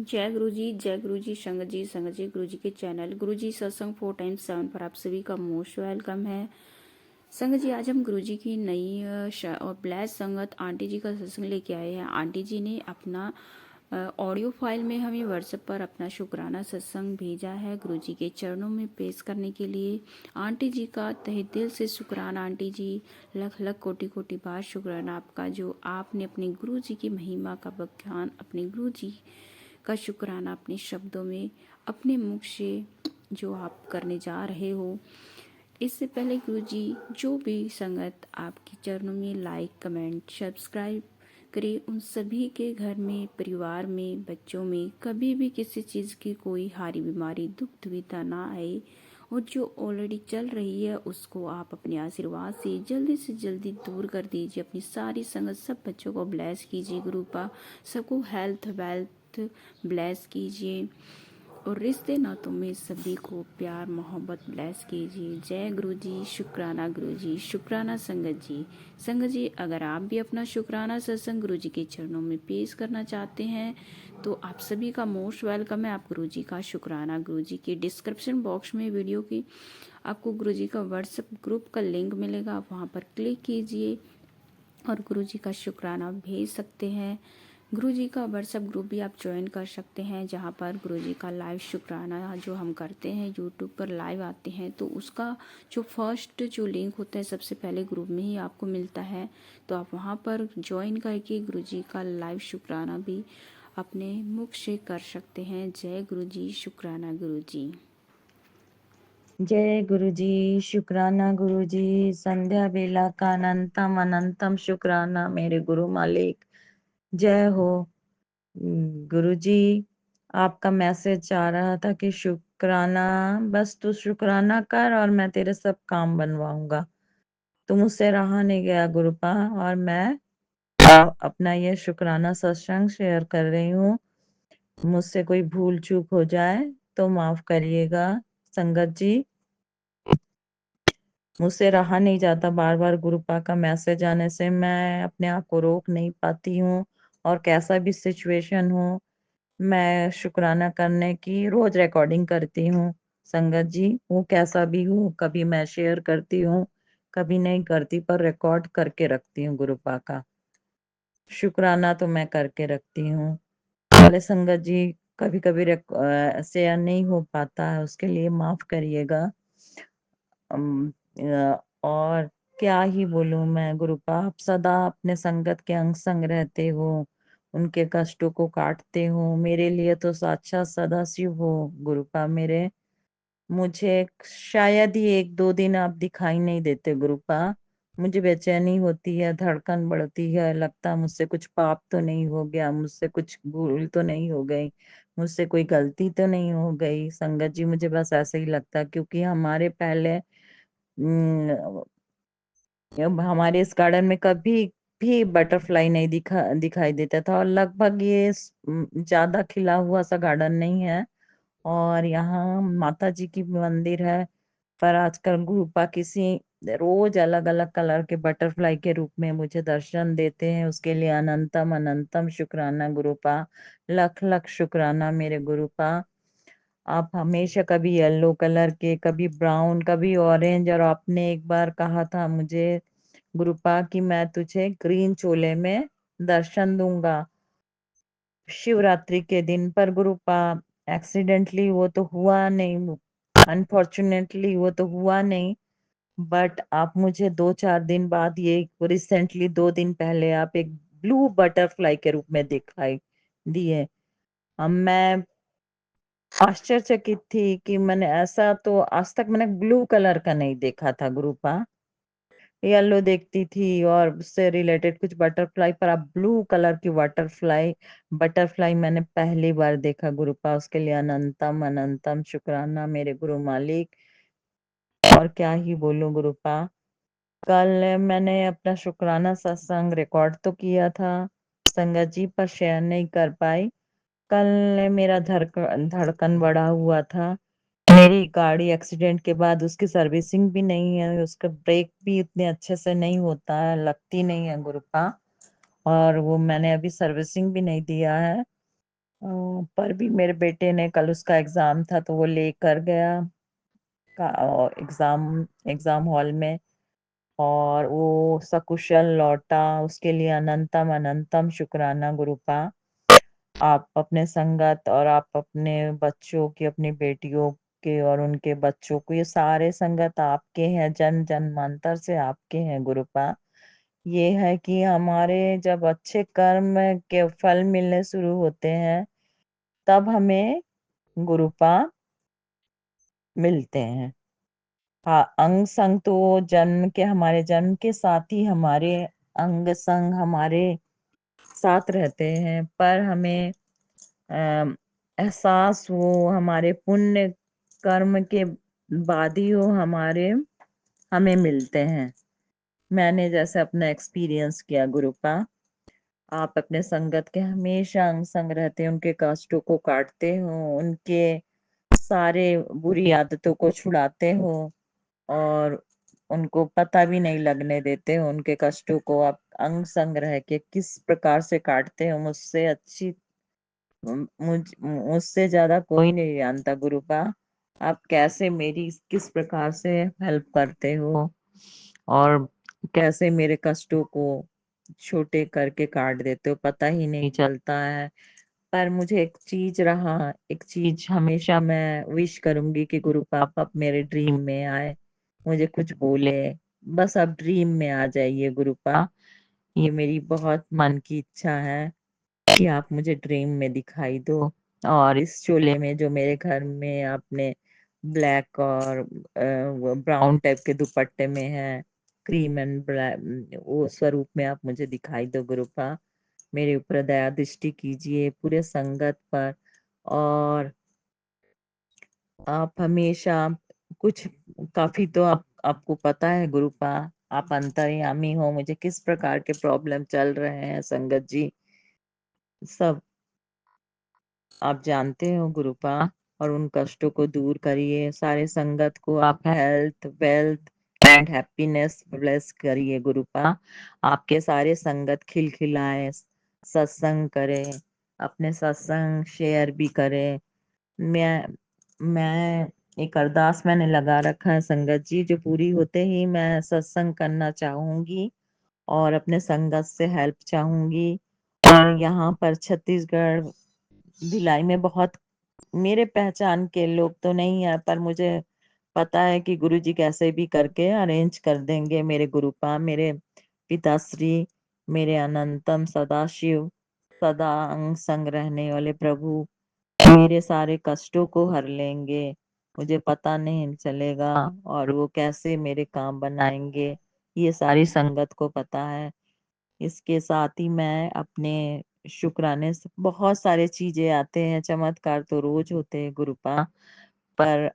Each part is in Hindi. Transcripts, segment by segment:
जय गुरु जी, संगत जी गुरु जी के चैनल गुरु जी सत्संग 4x7 पर आप सभी का मोस्ट वेलकम है। संगत जी, आज हम गुरु जी की नई और ब्लेस संगत आंटी जी का सत्संग लेके आए हैं। आंटी जी ने अपना ऑडियो फाइल में हमें व्हाट्सएप पर अपना शुक्राना सत्संग भेजा है गुरु जी के चरणों में पेश करने के लिए। आंटी जी का तहे दिल से शुक्राना। आंटी जी, लख लख कोटि कोटि बार शुक्राना आपका, जो आपने अपने गुरु जी की महिमा का बखान, अपने गुरु जी का शुक्राना अपने शब्दों में, अपने मुख से जो आप करने जा रहे हो। इससे पहले गुरु जी, जो भी संगत आपके चरणों में लाइक कमेंट सब्सक्राइब करे, उन सभी के घर में, परिवार में, बच्चों में कभी भी किसी चीज़ की कोई हारी बीमारी दुख दुविधा ना आए, और जो ऑलरेडी चल रही है उसको आप अपने आशीर्वाद से जल्दी दूर कर दीजिए। अपनी सारी संगत सब बच्चों को ब्लेस कीजिए गुरुपा, सबको हेल्थ वेल्थ ब्लेस कीजिए, और रिश्ते नातों में सभी को प्यार मोहब्बत ब्लेस कीजिए। जय गुरु जी, शुक्राना गुरु जी, शुक्राना संगत जी। संगत जी, अगर आप भी अपना शुक्राना सत्संग गुरु जी के चरणों में पेश करना चाहते हैं तो आप सभी का मोस्ट वेलकम है। आप गुरु जी का शुक्राना, गुरु जी के डिस्क्रिप्शन बॉक्स में वीडियो की आपको गुरु जी का व्हाट्सएप ग्रुप का लिंक मिलेगा, आप वहाँ पर क्लिक कीजिए और गुरु जी का शुक्राना भेज सकते हैं। गुरु जी का व्हाट्सएप ग्रुप भी आप ज्वाइन कर सकते हैं, जहाँ पर गुरु जी का लाइव शुक्राना जो हम करते हैं यूट्यूब पर लाइव आते हैं, तो उसका जो फर्स्ट जो लिंक होता है सबसे पहले ग्रुप में ही आपको मिलता है। तो आप वहाँ पर ज्वाइन करके गुरु जी का लाइव शुक्राना भी अपने मुख से कर सकते हैं। जय गुरु जी, शुक्राना गुरु जी। जय गुरु जी, शुक्राना गुरु जी। संध्या बेला का अनंतम अनंतम शुक्राना मेरे गुरु मालिक। जय हो गुरु जी। आपका मैसेज आ रहा था कि शुक्राना, बस तू शुक्राना कर और मैं तेरे सब काम बनवाऊंगा। तो मुझसे रहा नहीं गया गुरुपा, और मैं अपना ये शुक्राना सत्संग शेयर कर रही हूँ। मुझसे कोई भूल चूक हो जाए तो माफ करिएगा संगत जी। मुझसे रहा नहीं जाता, बार बार गुरुपा का मैसेज आने से मैं अपने आप को रोक नहीं पाती हूँ, और कैसा भी सिचुएशन हो मैं शुक्राना करने की रोज रिकॉर्डिंग करती हूँ संगत जी। वो कैसा भी हो, कभी मैं शेयर करती हूँ कभी नहीं करती, पर रिकॉर्ड करके रखती हूँ गुरुपा का शुक्राना, तो मैं करके रखती हूँ। वाले संगत जी, कभी कभी शेयर नहीं हो पाता है, उसके लिए माफ करिएगा। और क्या ही बोलूं मैं गुरुपा, आप सदा अपने संगत के अंग संग रहते हो, उनके कष्टों को काटते हो, मेरे लिए तो साक्षात सदाशिव हो गुरुपा मेरे। मुझे शायद ही एक दो दिन आप दिखाई नहीं देते गुरुपा, मुझे बेचैनी होती है, धड़कन बढ़ती है, लगता है मुझसे कुछ पाप तो नहीं हो गया, मुझसे कुछ भूल तो नहीं हो गई, मुझसे कोई गलती तो नहीं हो गई संगत जी। मुझे बस ऐसे ही लगता, क्योंकि हमारे पहले अब हमारे इस गार्डन में कभी भी बटरफ्लाई नहीं दिखाई देता था, और लगभग ये ज्यादा खिला हुआ सा गार्डन नहीं है, और यहाँ माता जी की मंदिर है, पर आजकल गुरुपा किसी रोज अलग अलग कलर के बटरफ्लाई के रूप में मुझे दर्शन देते हैं, उसके लिए अनंतम अनंतम शुक्राना गुरुपा। लख लख शुक्राना मेरे गुरुपा। आप हमेशा कभी येलो कलर के, कभी ब्राउन, कभी ऑरेंज, और आपने एक बार कहा था मुझे गुरुपा कि मैं तुझे ग्रीन चोले में दर्शन दूंगा शिवरात्रि के दिन, पर गुरुपा एक्सीडेंटली वो तो हुआ नहीं, अनफॉर्चुनेटली वो तो हुआ नहीं। बट आप मुझे 2-4 दिन बाद, ये रिसेंटली 2 दिन पहले, आप एक ब्लू बटरफ्लाई के रूप में दिखाई दिए। अब मैं आश्चर्यचकित थी कि मैंने ऐसा तो आज तक मैंने ब्लू कलर का नहीं देखा था गुरुपा, येलो देखती थी और उससे रिलेटेड कुछ बटरफ्लाई, पर अब ब्लू कलर की बटरफ्लाई बटरफ्लाई मैंने पहली बार देखा गुरुपा, उसके लिए अनंतम अनंतम शुक्राना मेरे गुरु मालिक। और क्या ही बोलूं गुरुपा, कल मैंने अपना शुक्राना सत्संग रिकॉर्ड तो किया था संगत जी, पर शेयर नहीं कर पाई। कल मेरा धड़कन बढ़ा हुआ था, मेरी गाड़ी एक्सीडेंट के बाद उसकी सर्विसिंग भी नहीं है, उसका ब्रेक भी इतने अच्छे से नहीं होता है, लगती नहीं है गुरुपा, और वो मैंने अभी सर्विसिंग भी नहीं दिया है। पर भी मेरे बेटे ने कल उसका एग्जाम था तो वो लेकर गया एग्जाम एग्जाम हॉल में, और वो सकुशल लौटा। उसके लिए अनंतम अनंतम शुक्राना गुरुपा। आप अपने संगत और आप अपने बच्चों की, अपनी बेटियों के और उनके बच्चों को, ये सारे संगत आपके हैं, जन्म जन्मांतर से आपके हैं गुरुपा। ये है कि हमारे जब अच्छे कर्म के फल मिलने शुरू होते हैं तब हमें गुरुपा मिलते हैं। हाँ, अंग संग तो जन्म के, हमारे जन्म के साथ ही हमारे अंग संग हमारे साथ रहते हैं, पर हमें अम, एहसास वो हमारे पुण्य कर्म के बाद ही वो हमें मिलते हैं। मैंने जैसे अपना एक्सपीरियंस किया गुरुपा। आप अपने संगत के हमेशा अंग संग रहते हैं, उनके कष्टों को काटते हो, उनके सारे बुरी आदतों को छुड़ाते हो, और उनको पता भी नहीं लगने देते हो उनके कष्टों को। आप अंग संग रह के किस प्रकार से काटते हो, मुझसे अच्छी मुझसे ज्यादा कोई नहीं जानता गुरुपा। आप कैसे मेरी किस प्रकार से हेल्प करते हो, और कैसे मेरे कष्टों को छोटे करके काट देते हो, पता ही नहीं चलता है। पर मुझे एक चीज हमेशा मैं विश करूंगी कि गुरु पापा मेरे ड्रीम में आए, मुझे कुछ बोले, बस आप ड्रीम में आ जाइए गुरुपा। ये मेरी बहुत मन की इच्छा है कि आप मुझे ड्रीम में दिखाई दो। और इस चोले में जो मेरे घर में आपने ब्लैक और ब्राउन टाइप के दुपट्टे में है, क्रीम एंड ब्लैक, वो स्वरूप में आप मुझे दिखाई दो गुरुपा। मेरे ऊपर दया दृष्टि कीजिए पूरे संगत पर। और आप हमेशा कुछ काफी तो आपको पता है गुरुपा, आप अंतर्यामी हो, मुझे किस प्रकार के प्रॉब्लम चल रहे हैं संगत जी, सब आप जानते हो गुरुपा। और उन कष्टों को दूर करिए, सारे संगत को आप health wealth and happiness bless करिए गुरुपा। आपके सारे संगत खिलखिलाए, सत्संग करें, अपने सत्संग शेयर भी करें। मैं मैं एक अरदास मैंने लगा रखा है संगत जी, जो पूरी होते ही मैं सत्संग करना चाहूंगी और अपने संगत से हेल्प चाहूंगी। और यहाँ पर छत्तीसगढ़ भिलाई में बहुत मेरे पहचान के लोग तो नहीं है, पर मुझे पता है कि गुरुजी कैसे भी करके अरेंज कर देंगे। मेरे गुरुपा, मेरे पिताश्री, मेरे अनंतम सदाशिव, सदा अंग संग रहने वाले प्रभु मेरे सारे कष्टों को हर लेंगे, मुझे पता नहीं चलेगा। और वो कैसे मेरे काम बनाएंगे ये सारी संगत को पता है। इसके साथ ही मैं अपने शुक्राने से, बहुत सारे चीजें आते हैं, चमत्कार तो रोज होते हैं गुरुपा, पर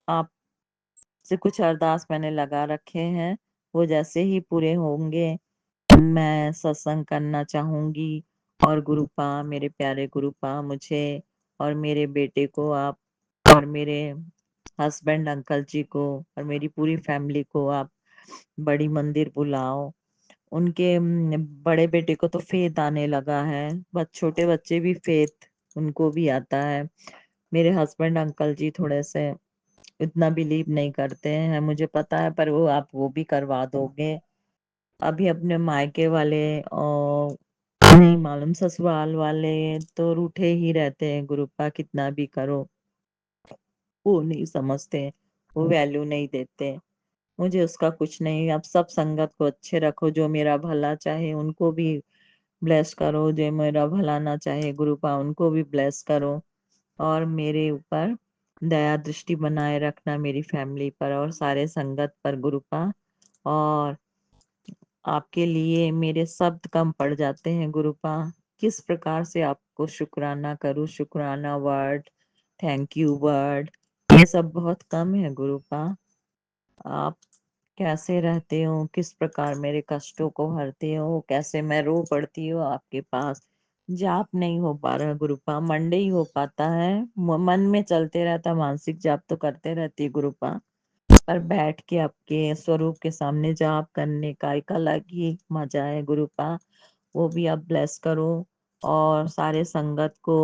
आपसे कुछ अरदास मैंने लगा रखे हैं, वो जैसे ही पूरे होंगे मैं सत्संग करना चाहूंगी। और गुरुपा, मेरे प्यारे गुरुपा, मुझे और मेरे बेटे को आप, और मेरे हस्बैंड अंकल जी को और मेरी पूरी फैमिली को आप बड़ी मंदिर बुलाओ। उनके बड़े बेटे को तो फेथ आने लगा है, बस छोटे बच्चे भी फेथ उनको भी आता है। मेरे हस्बैंड अंकल जी थोड़े से इतना बिलीव नहीं करते हैं, मुझे पता है, पर वो आप वो भी करवा दोगे। अभी अपने मायके वाले और नहीं मालूम, ससुराल वाले तो रूठे ही रहते हैं गुरुपा, कितना भी करो वो नहीं समझते, वो वैल्यू नहीं देते। मुझे उसका कुछ नहीं, आप सब संगत को अच्छे रखो, जो मेरा भला चाहे उनको भी ब्लेस करो, जो मेरा भला ना चाहे गुरुपा उनको भी ब्लेस करो। और मेरे ऊपर दया दृष्टि बनाए रखना, मेरी फैमिली पर और सारे संगत पर गुरुपा। और आपके लिए मेरे शब्द कम पड़ जाते हैं गुरुपा, किस प्रकार से आपको शुक्राना करूं, शुक्राना वर्ड, थैंक यू वर्ड, ये सब बहुत कम है गुरुपा। आप कैसे रहते हो, किस प्रकार मेरे कष्टों को हरते हो, कैसे मैं रो पड़ती हूँ आपके पास। जाप नहीं हो पा रहा गुरुपा, मंडे ही हो पाता है, मन में चलते रहता, मानसिक जाप तो करते रहती है गुरुपा, पर बैठ के आपके स्वरूप के सामने जाप करने का एक अलग ही मजा है गुरुपा। वो भी आप ब्लेस करो, और सारे संगत को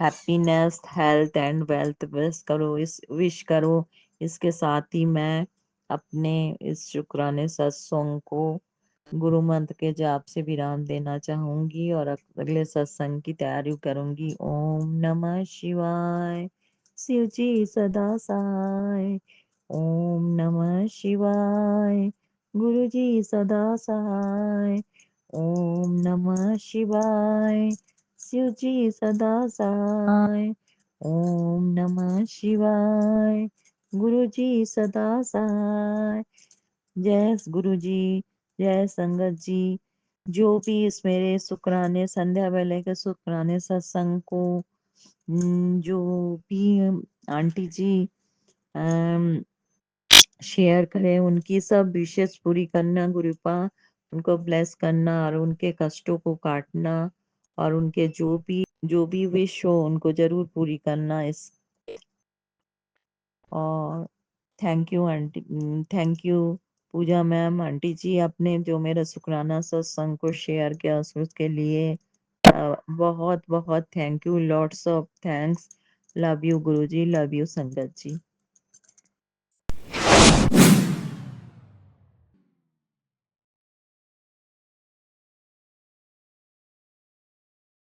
happiness, health and wealth wish करो। इसके साथ ही मैं अपने इस शुक्राने सत्संग को गुरु मंत्र के जाप से विराम देना चाहूंगी और अगले सत्संग की तैयारी करूंगी। ओम नमः शिवाय। शिव जी सदा सहाय। ओम नमः शिवाय। गुरु जी सदा सहाय। ओम नमः शिवाय। शिव जी सदा सहाय। ओम नमः शिवाय। गुरु जी सदा सहाय। जय गुरु जी, जय संगत जी। जो भी इस मेरे शुक्राने संध्या वेले के शुक्राने सत्संग को जो भी आंटी जी शेयर करें, उनकी सब विशेष पूरी करना गुरुपा, उनको ब्लेस करना और उनके कष्टों को काटना और उनके जो भी विश हो उनको जरूर पूरी करना। इस और thank you aunty, thank you Pooja ma'am, aunty ji, आपने जो मेरा शुक्राना सत्संग को शेयर किया उसके लिए बहुत बहुत thank you, lots of thanks. Love you Guru ji, love you संगत जी।